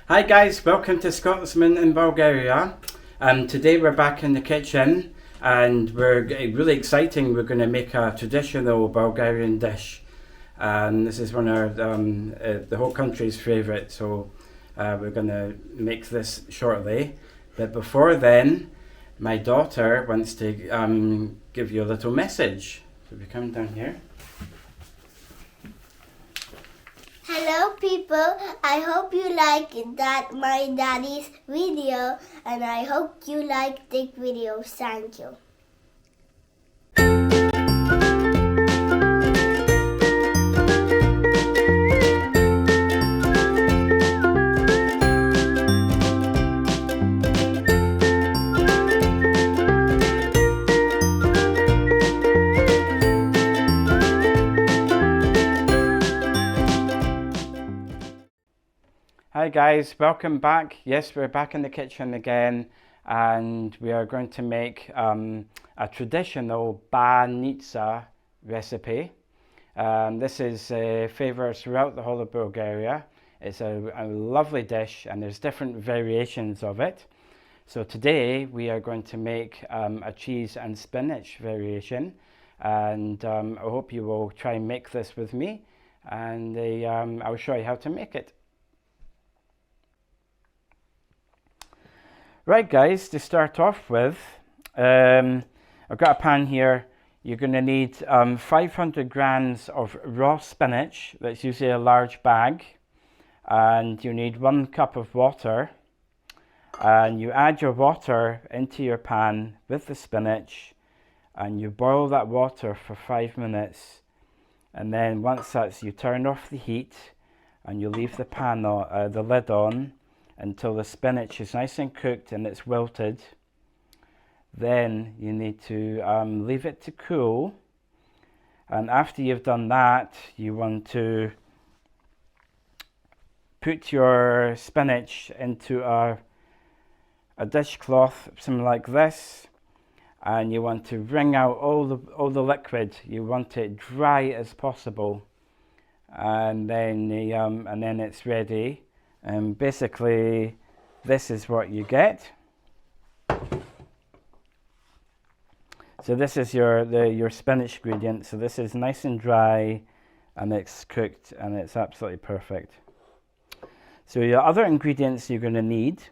Hi guys, welcome to Scotsman in Bulgaria. Today we're back in the kitchen and we're really exciting. We're going to make a traditional Bulgarian dish. This is one of the whole country's favourite, so we're going to make this shortly. But before then, my daughter wants to give you a little message. So we come down here. Hello people, I hope you like my daddy's video and I hope you like the video. Thank you. Hi guys, welcome back. Yes, we're back in the kitchen again and we are going to make a traditional Banitsa recipe. This is favoured throughout the whole of Bulgaria. It's a lovely dish and there's different variations of it. So today we are going to make a cheese and spinach variation, and I hope you will try and make this with me, and I'll show you how to make it. Right guys, to start off with, I've got a pan here. You're going to need 500 grams of raw spinach. That's usually a large bag. And you need 1 cup of water. And you add your water into your pan with the spinach. And you boil that water for 5 minutes. And then once that's, you turn off the heat. And you leave the pan on, the lid on, until the spinach is nice and cooked and it's wilted. Then you need to leave it to cool, and after you've done that, you want to put your spinach into a dishcloth, something like this, and you want to wring out all the liquid. You want it dry as possible, and then it's ready. And basically, this is what you get. So this is your spinach ingredient. So this is nice and dry, and it's cooked, and it's absolutely perfect. So your other ingredients you're going to need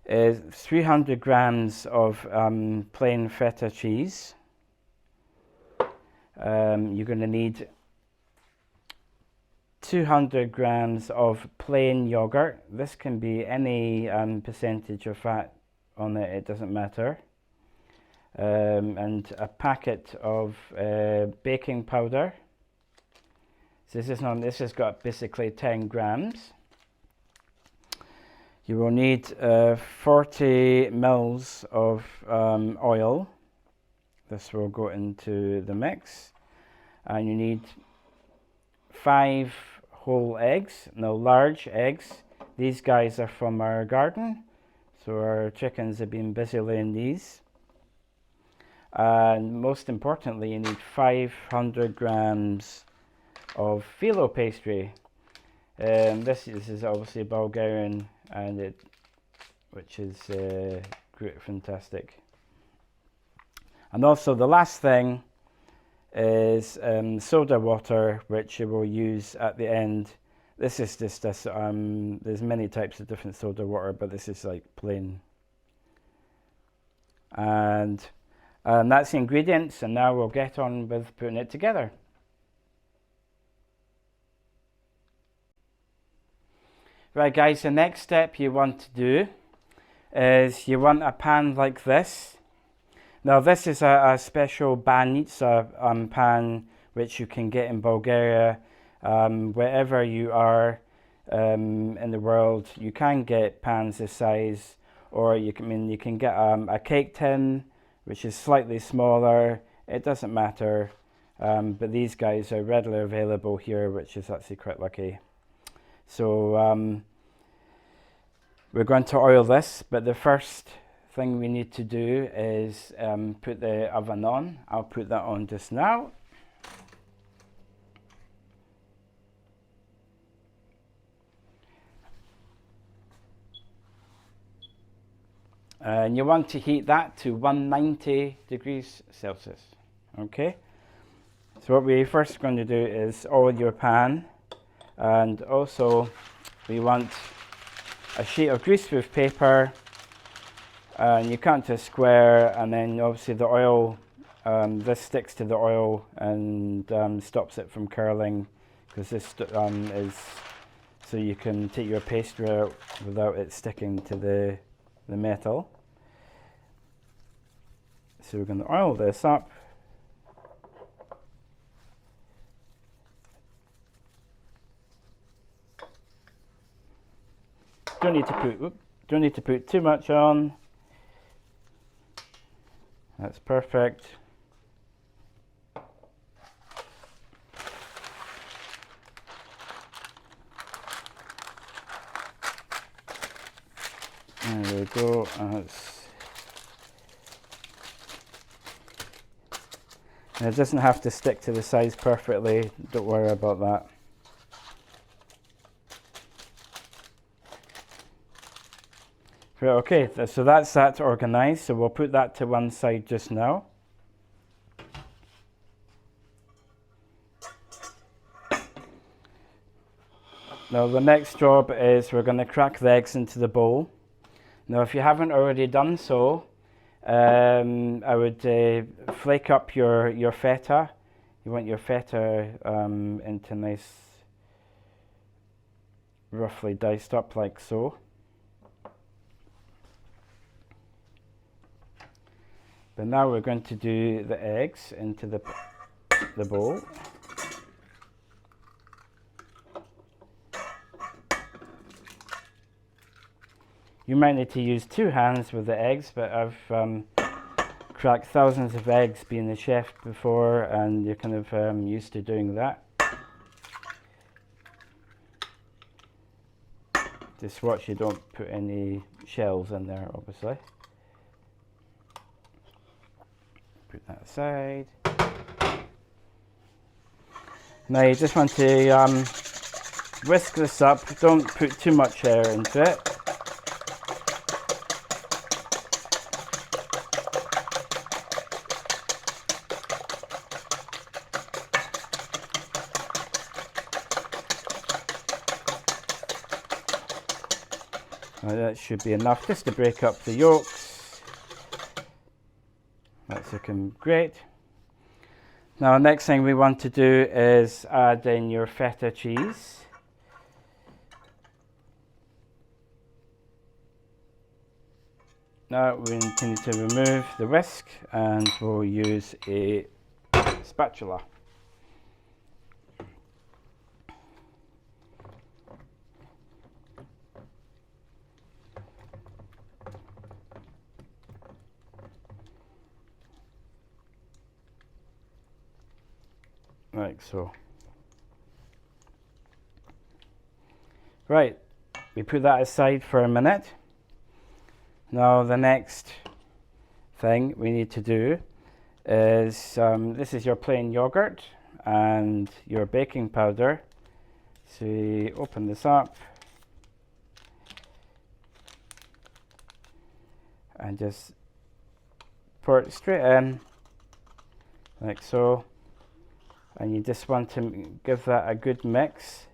is 300 grams of plain feta cheese. You're going to need 200 grams of plain yoghurt. This can be any percentage of fat on it, it doesn't matter. And a packet of baking powder. So this has got basically 10 grams. You will need 40 mils of oil. This will go into the mix. And you need 5 whole eggs, no, large eggs. These guys are from our garden, so our chickens have been busy laying these. And most importantly, you need 500 grams of filo pastry. This is obviously Bulgarian, and which is great, fantastic. And also the last thing is soda water, which you will use at the end. This is just this, there's many types of different soda water, but this is like plain. And that's the ingredients, and now we'll get on with putting it together. Right guys, the next step you want to do is you want a pan like this. Now this is a special Banitsa pan which you can get in Bulgaria. Wherever you are in the world, you can get pans this size, or you can get a cake tin which is slightly smaller. It doesn't matter, but these guys are readily available here, which is actually quite lucky. So we're going to oil this, but the first thing we need to do is put the oven on. I'll put that on just now. And you want to heat that to 190 degrees Celsius. Okay, so what we're first going to do is oil your pan, and also we want a sheet of greaseproof paper, and you cut into a square, and then obviously the oil, this sticks to the oil and stops it from curling, because this is so you can take your pastry out without it sticking to the metal. So we're going to oil this up. Don't need to put too much on. That's perfect. There we go. And it doesn't have to stick to the sides perfectly. Don't worry about that. Okay, so that's that organized. So we'll put that to one side just now. Now the next job is we're going to crack the eggs into the bowl. Now if you haven't already done so, I would flake up your feta. You want your feta into nice, roughly diced up like so. But now we're going to do the eggs into the bowl. You might need to use two hands with the eggs, but I've cracked thousands of eggs being a chef before, and you're kind of used to doing that. Just watch you don't put any shells in there, obviously. Put that aside. Now you just want to whisk this up. Don't put too much air into it. Now that should be enough just to break up the yolks. That's looking great. Now, next thing we want to do is add in your feta cheese. Now we need to remove the whisk, and we'll use a spatula. Like so. Right, we put that aside for a minute. Now the next thing we need to do is, this is your plain yogurt and your baking powder. So you open this up and just pour it straight in, like so. And you just want to give that a good mix.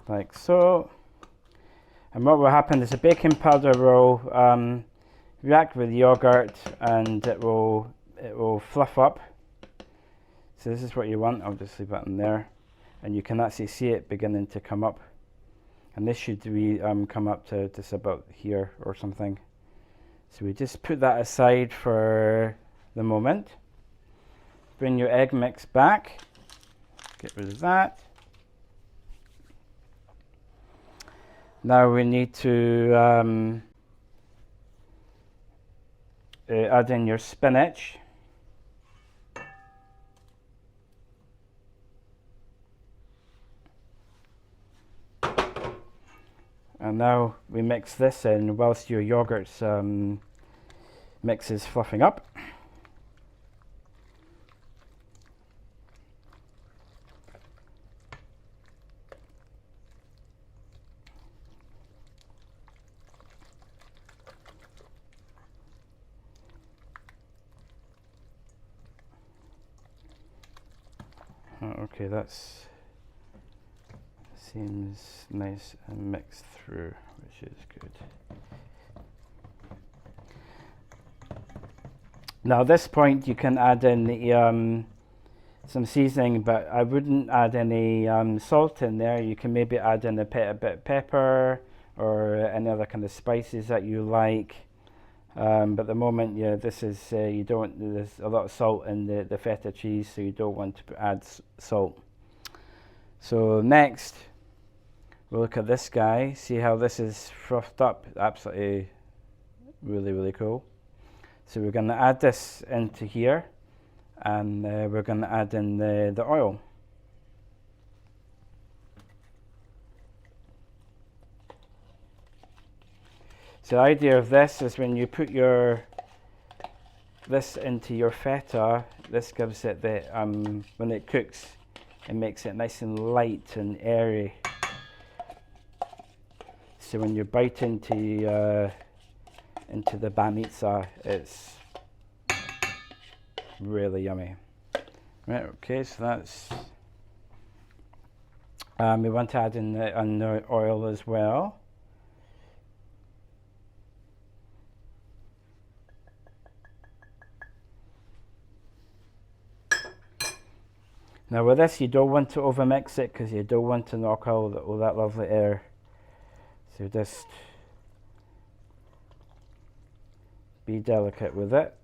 Like so. And what will happen is the baking powder will react with the yogurt, and it will fluff up. So this is what you want. I'll just leave that in there, and you can actually see it beginning to come up. And this should come up to just about here or something. So we just put that aside for the moment. Bring your egg mix back. Get rid of that. Now we need to add in your spinach. And now we mix this in whilst your yogurt mix is fluffing up. Okay, that's seems nice and mixed through, which is good. Now at this point you can add in the, some seasoning, but I wouldn't add any salt in there. You can maybe add in a bit of pepper or any other kind of spices that you like. But at the moment, yeah, this is you don't. There's a lot of salt in the feta cheese, so you don't want to add salt. So next, we'll look at this guy. See how this is frothed up. Absolutely, really cool. So we're going to add this into here, and we're going to add in the oil. So the idea of this is when you put this into your feta, this gives it the, when it cooks, it makes it nice and light and airy. So when you bite into the banitsa, it's really yummy. Right, okay, so that's, we want to add in the oil as well. Now with this, you don't want to overmix it because you don't want to knock all that lovely air. So just be delicate with it.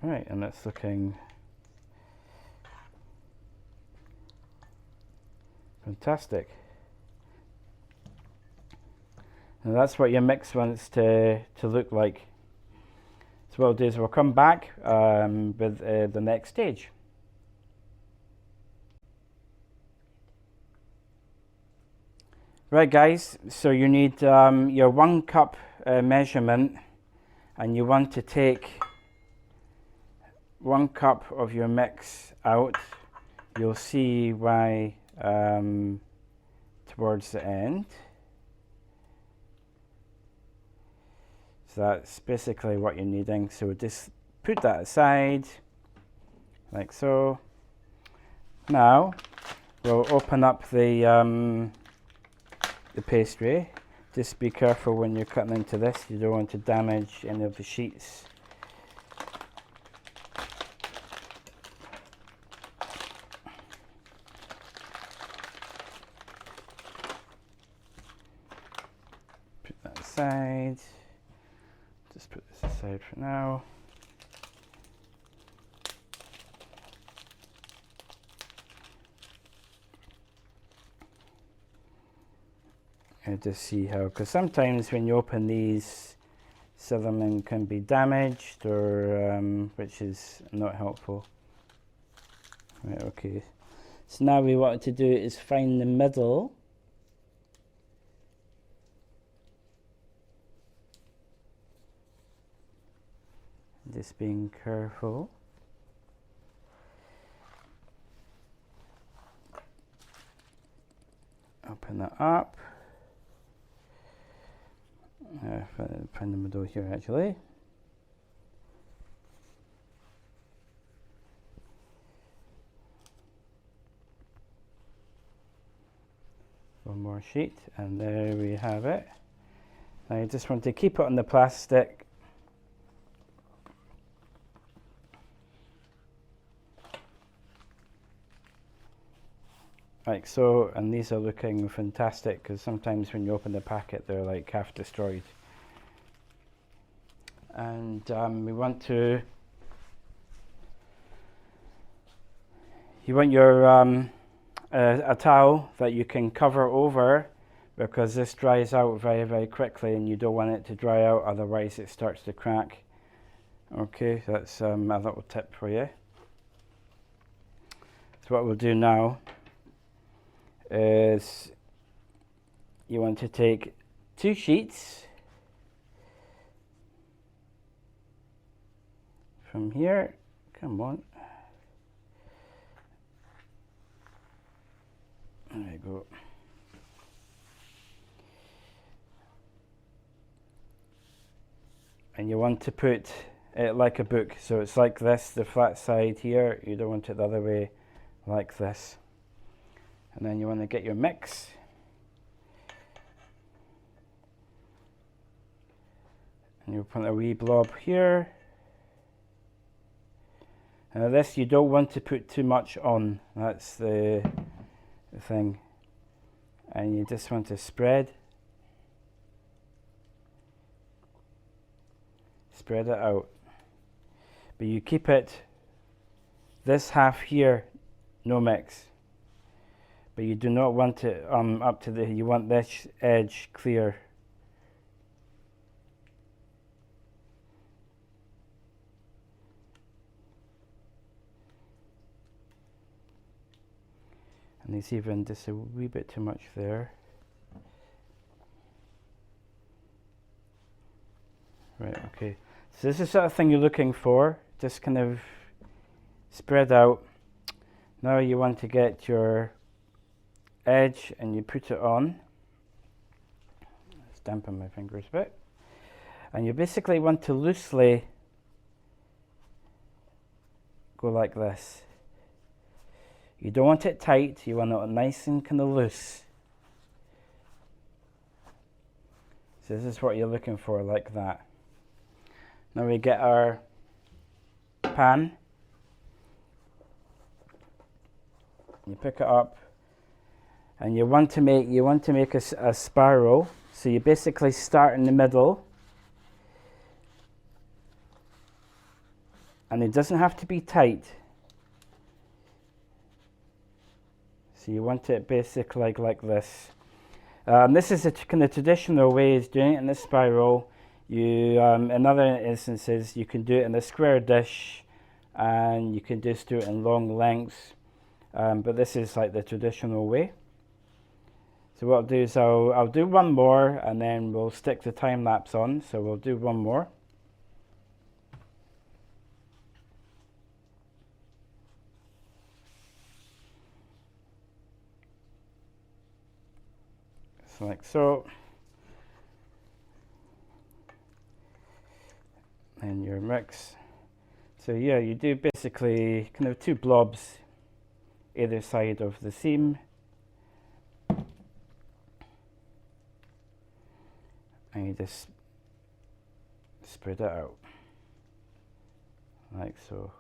Right, and it's looking fantastic. And that's what your mix wants to look like. So what we'll do is we'll come back with the next stage. Right guys, so you need your 1 cup measurement, and you want to take 1 cup of your mix out. You'll see why towards the end. So that's basically what you're needing. So just put that aside, like so. Now we'll open up the pastry. Just be careful when you're cutting into this. You don't want to damage any of the sheets. Put that aside. Just put this aside for now. And just see how, because sometimes when you open these, some of them can be damaged, or which is not helpful. Right, okay. So now we want to do is find the middle. Just being careful. Open that up. Find the middle here actually. One more sheet, and there we have it. Now you just want to keep it on the plastic. Like so, and these are looking fantastic because sometimes when you open the packet they're like half destroyed. And we want to, you want your a towel that you can cover over, because this dries out very quickly and you don't want it to dry out, otherwise it starts to crack. Okay, that's a little tip for you. So what we'll do now is you want to take 2 sheets from here, come on, There you go. And you want to put it like a book, so it's like this, the flat side here. You don't want it the other way, like this. And then you want to get your mix. And you put a wee blob here. Now this you don't want to put too much on, that's the thing. And you just want to spread it out. But you keep it, this half here, no mix. But you do not want it up to you want this edge clear. And there's even just a wee bit too much there. Right, okay. So this is the sort of thing you're looking for, just kind of spread out. Now you want to get your edge and you put it on. Let's dampen my fingers a bit. And you basically want to loosely go like this. You don't want it tight, you want it nice and kind of loose. So this is what you're looking for, like that. Now we get our pan. You pick it up, and you want to make a spiral. So you basically start in the middle, and it doesn't have to be tight. So you want it basically like this. This is a kind of traditional way of doing it in a spiral. You, in other instances, you can do it in a square dish, and you can just do it in long lengths. But this is like the traditional way. So what I'll do is I'll do one more, and then we'll stick the time lapse on. So we'll do one more. So like so. And your mix. So yeah, you do basically kind of two blobs either side of the seam. And you just spread it out like so.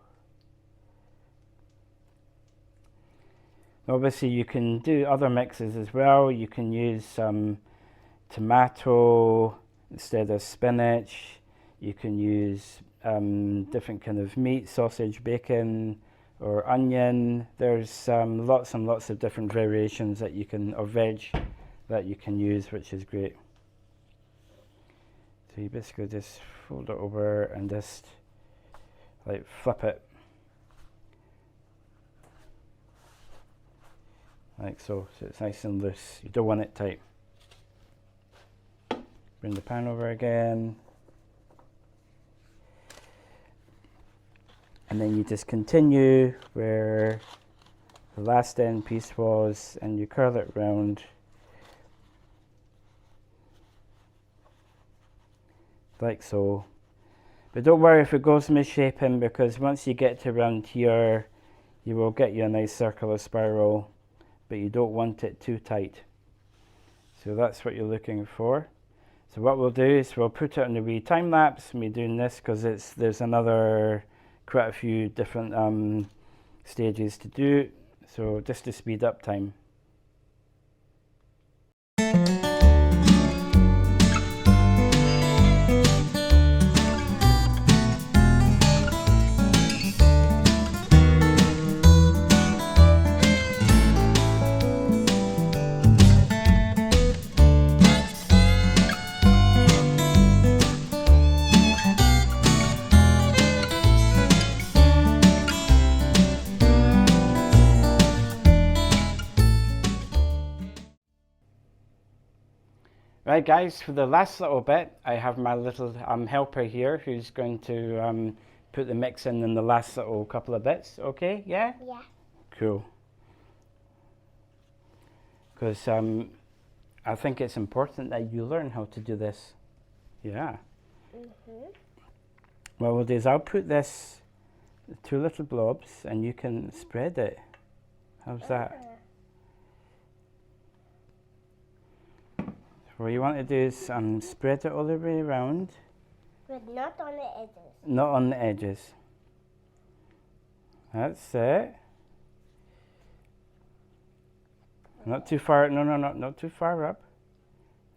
Obviously you can do other mixes as well. You can use some tomato instead of spinach. You can use different kind of meat, sausage, bacon, or onion. There's lots and lots of different variations that you can, or veg, that you can use, which is great. So you basically just fold it over and just like flip it. Like so, so it's nice and loose. You don't want it tight. Bring the pan over again. And then you just continue where the last end piece was, and you curl it round like so. But don't worry if it goes misshapen, because once you get to around here, you will get you a nice circular spiral, but you don't want it too tight. So that's what you're looking for. So what we'll do is we'll put it on the wee time lapse, and we're doing this because there's another quite a few different stages to do, so just to speed up time. Right guys, for the last little bit, I have my little helper here who's going to put the mix in the last little couple of bits. Okay, yeah? Yeah. Cool. because I think it's important that you learn how to do this. Yeah. What we'll do is I'll put this, 2 little blobs, and you can spread it. How's that? What you want to do is spread it all the way around. But not on the edges. Not on the edges. That's it. Not too far, no, not too far up.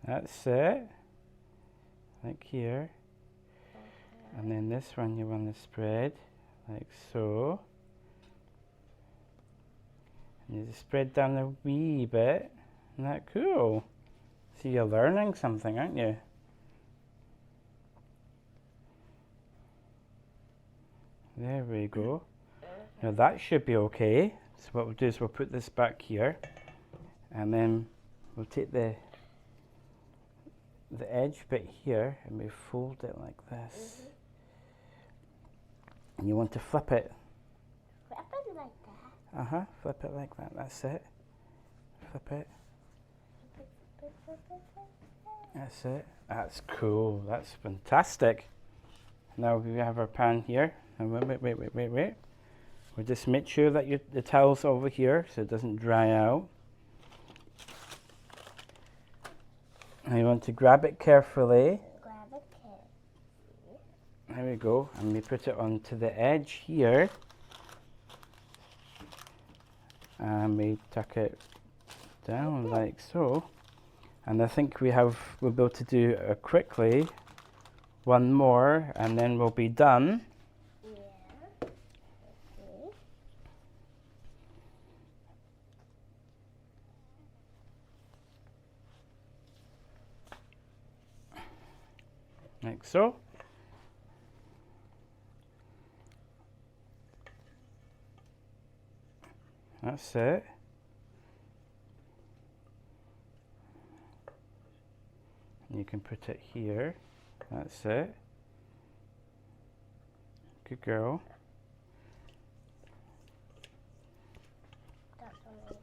That's it. Like here. And then this one you want to spread, like so. And you just spread down a wee bit. Isn't that cool? See, you're learning something, aren't you? There we go. Now that should be okay. So what we'll do is we'll put this back here, and then we'll take the edge bit here and we fold it like this. And you want to flip it. Flip it like that? Flip it like that. That's it. Flip it. That's it. That's cool. That's fantastic. Now we have our pan here. And wait. We'll just make sure that the towel's over here so it doesn't dry out. And you want to grab it carefully. Grab it carefully. There we go. And we put it onto the edge here. And we tuck it down like so. And I think we'll be able to do quickly one more, and then we'll be done. Yeah. Okay. Like so. That's it. And you can put it here. That's it. Good girl. That's on the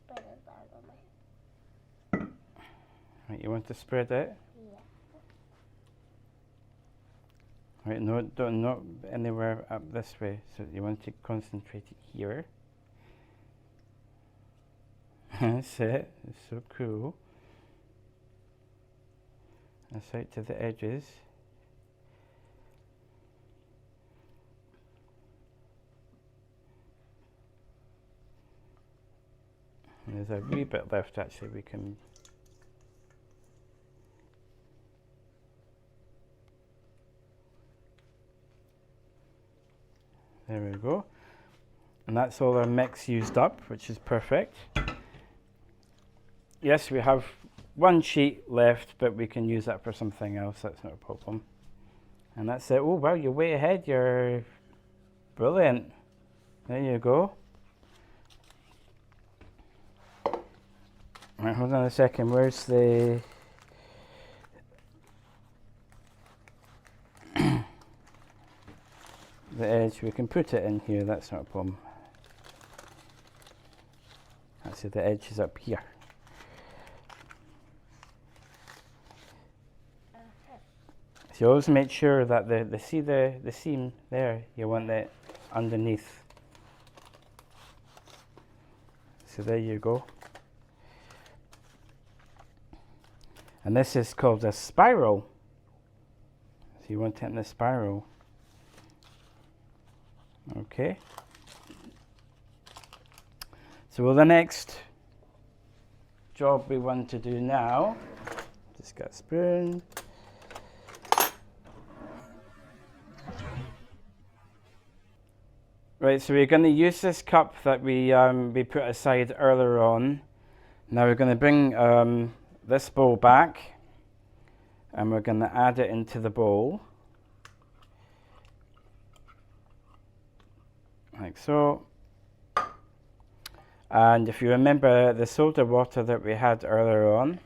spread it down on my... Right, you want to spread it? Yeah. Right, no, don't, not anywhere up this way. So you want to concentrate it here. That's it. It's so cool. That's out to the edges. And there's a wee bit left actually we can. There we go. And that's all our mix used up, which is perfect. Yes, we have 1 sheet left, but we can use that for something else. That's not a problem. And that's it. Oh, wow, you're way ahead. You're brilliant. There you go. Right, hold on a second. Where's the... the edge? We can put it in here. That's not a problem. Actually, the edge is up here. So you always make sure that the seam there, you want it underneath. So there you go. And this is called a spiral. So you want it in the spiral. Okay. So well, the next job we want to do now, just got a spoon. Right, so we're going to use this cup that we put aside earlier on. Now we're going to bring this bowl back, and we're going to add it into the bowl. Like so. And if you remember the soda water that we had earlier on,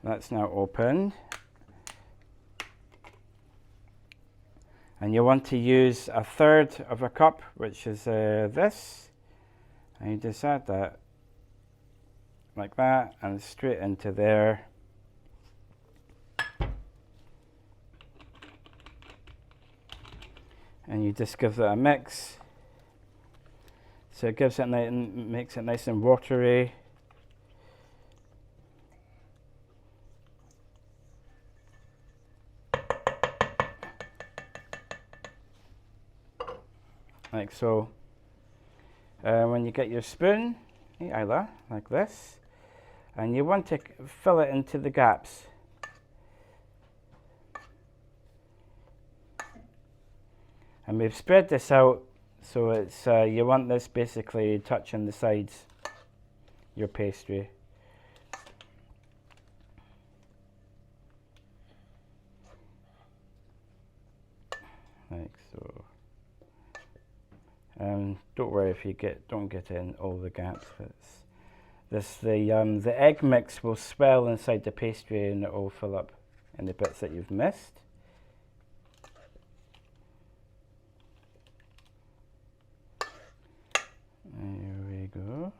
that's now opened. And you want to use 1/3 of a cup, which is this. And you just add that like that, and straight into there. And you just give that a mix. So it gives it makes it nice and watery. Like so. When you get your spoon, Isla, like this, and you want to fill it into the gaps. And we've spread this out so it's you want this basically touching the sides, your pastry. Like so. Don't worry if you don't get in all the gaps. The egg mix will swell inside the pastry and it will fill up in the bits that you've missed. There we go.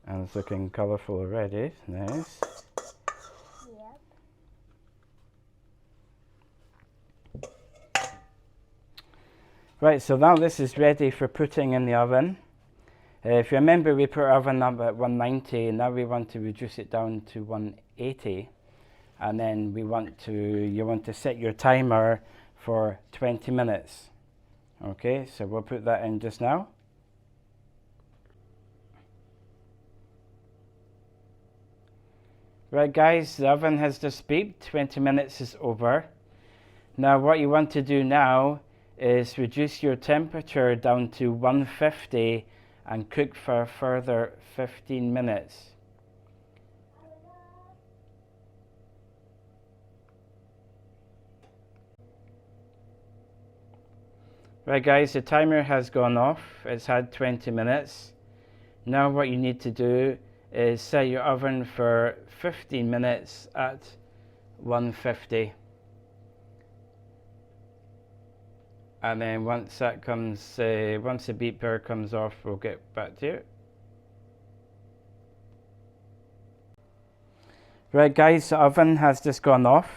And it's looking colourful already. Nice. Yep. Right, so now this is ready for putting in the oven. If you remember, we put our oven up at 190, and now we want to reduce it down to 180. And then you want to set your timer for 20 minutes. Okay, so we'll put that in just now. Right guys, the oven has just beeped, 20 minutes is over. Now what you want to do now is reduce your temperature down to 150 and cook for a further 15 minutes. Right guys, the timer has gone off, it's had 20 minutes. Now what you need to do is set your oven for 15 minutes at 150. And then once that comes, once the beeper comes off, we'll get back to you. Right guys, the oven has just gone off.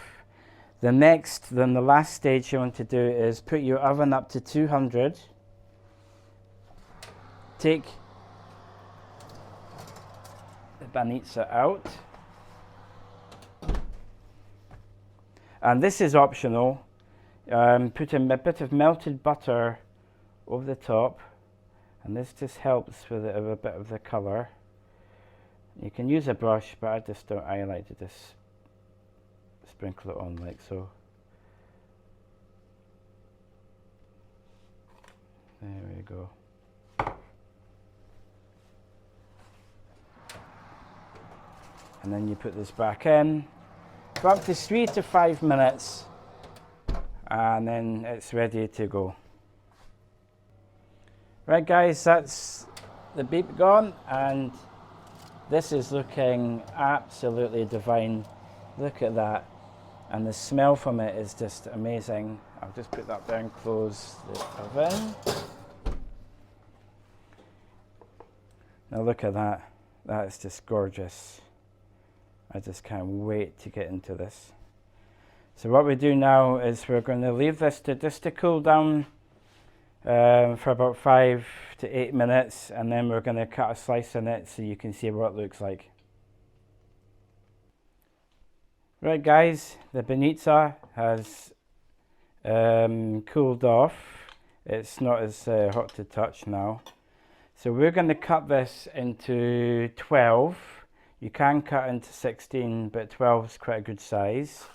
The last stage you want to do is put your oven up to 200. Take the banitsa out. And this is optional. Put a bit of melted butter over the top, and this just helps with a bit of the colour. You can use a brush, but I like to just sprinkle it on like so. There we go. And then you put this back in for up to 3 to 5 minutes, and then it's ready to go. Right guys, that's the beep gone, and this is looking absolutely divine. Look at that, and the smell from it is just amazing. I'll just put that down, close the oven. Now look at that, that is just gorgeous. I just can't wait to get into this. So what we do now is we're going to leave this just to cool down for about 5 to 8 minutes, and then we're going to cut a slice in it so you can see what it looks like. Right guys, the banitsa has cooled off. It's not as hot to touch now. So we're going to cut this into 12. You can cut into 16, but 12 is quite a good size.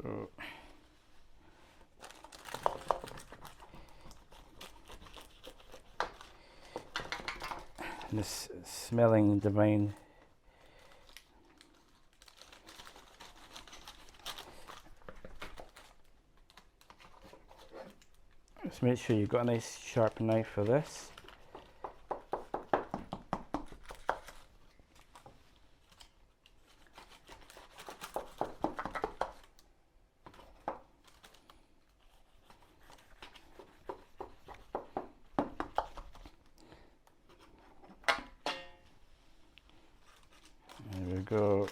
So this is smelling divine. Just make sure you've got a nice sharp knife for this. There we go.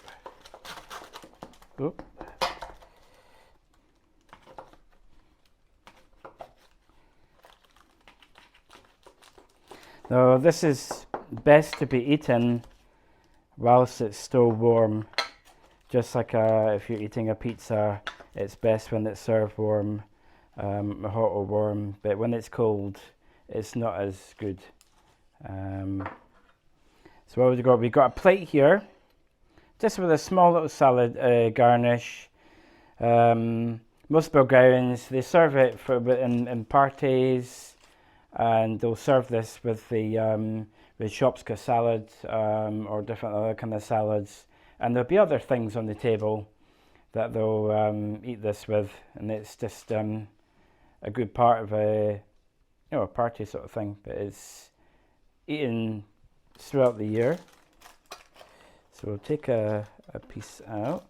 Oop. Now this is best to be eaten whilst it's still warm. Just like if you're eating a pizza, it's best when it's served warm, hot or warm, but when it's cold, it's not as good. So what we've got? We've got a plate here, just with a small little salad garnish. Most Bulgarians, they serve it in parties, and they'll serve this with the shopska salad or different other kind of salads. And there'll be other things on the table that they'll eat this with, and it's just a good part of a party sort of thing. But it's eaten throughout the year. So we'll take a piece out.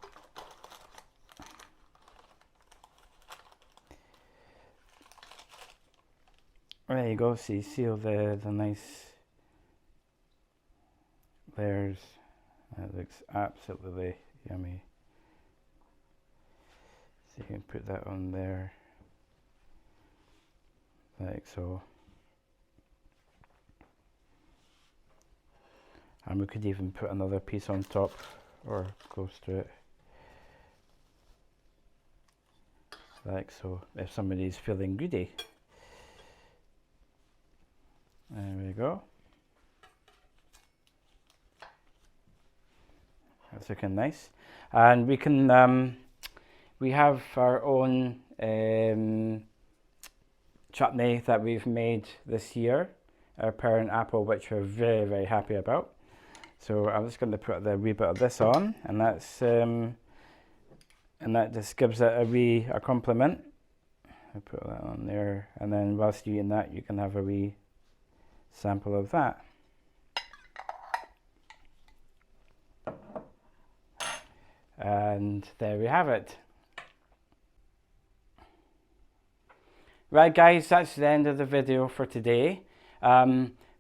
There you go. So you see all the nice layers. That looks absolutely yummy. So you can put that on there, like so. And we could even put another piece on top or close to it, like so, if somebody's feeling greedy. There we go. That's looking nice. And we can, we have our own chutney that we've made this year, our pear and apple, which we're very, very happy about. So I'm just going to put the wee bit of this on, and that's and that just gives it a compliment. I put that on there, and then whilst you're eating that, you can have a wee sample of that. And there we have it. Right guys, that's the end of the video for today.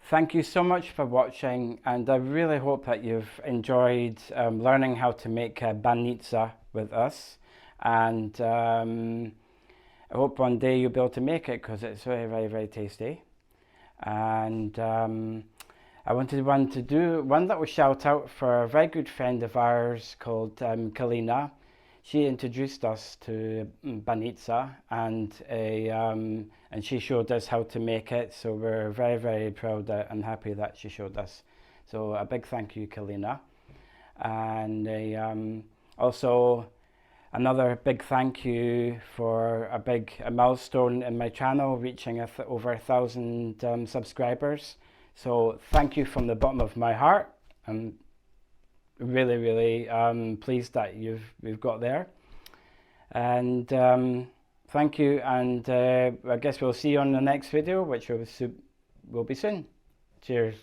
Thank you so much for watching, and I really hope that you've enjoyed learning how to make banitsa with us. And I hope one day you'll be able to make it, because it's very, very, very tasty. And I wanted to do one little shout out for a very good friend of ours called Kalina. She introduced us to banitsa, and she showed us how to make it. So we're very, very proud and happy that she showed us. So a big thank you, Kalina. And also another big thank you for a milestone in my channel, reaching over 1,000 subscribers. So thank you from the bottom of my heart. I'm really, really pleased that we've got there. And thank you, and I guess we'll see you on the next video, which will be soon. Cheers.